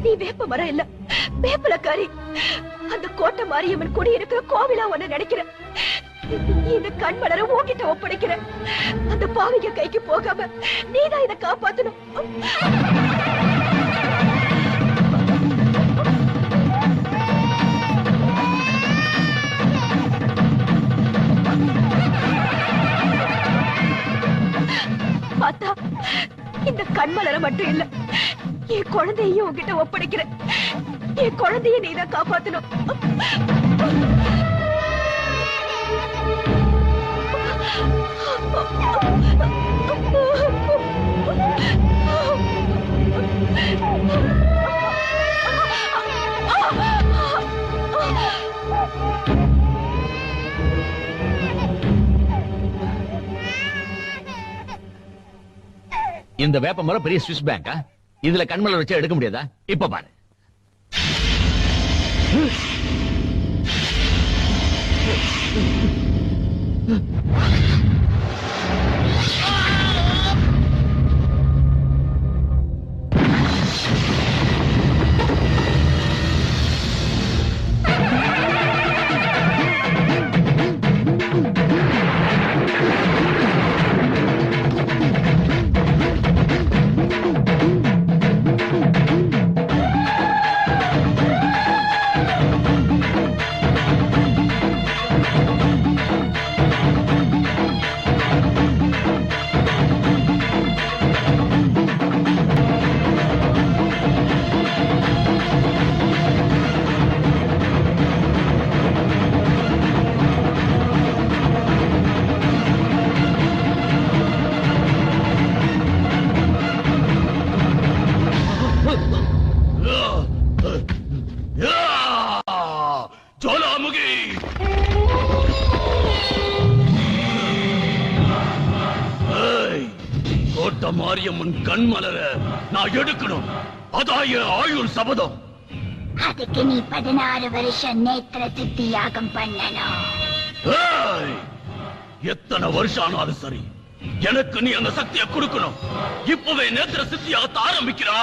நீ வேப்ப மரம் இல்ல, வேப்பலக்காரி. அந்த கோட்டை மாரியம்மன் குடி இருக்கிற கோவிலா ஒண்ணு நினைக்கிறேன். இந்த கண்மலரை உன்கிட்ட ஒப்படைக்கிறேன். அந்த பாவிக கைக்கு போகாம நீதான் இதை காப்பாத்தணும். பார்த்தா இந்த கண்மலரை மட்டும் இல்ல, என் குழந்தையும் உன்கிட்ட ஒப்படைக்கிறேன். என் குழந்தைய நீதான் காப்பாத்தணும். இந்த வேப்ப மரம் பெரிய ஸ்விஸ் பேங்கா? இதுல கண்மலர் வச்சு எடுக்க முடியாதா? இப்ப பாரு. மாரியம்மன் கண்மலர நான் எடுக்கணும். அதான் என் ஆயுள் சபதம். அதுக்கு நீ 16 வருஷம் நேத்திர சித்தி யாகம் பண்ணணும். எத்தனை வருஷம் ஆனாலும் சரி, எனக்கு நீ அந்த சக்தியை கொடுக்கணும். இப்பவே நேத்திர சித்தியாகத்த ஆரம்பிக்கிறா.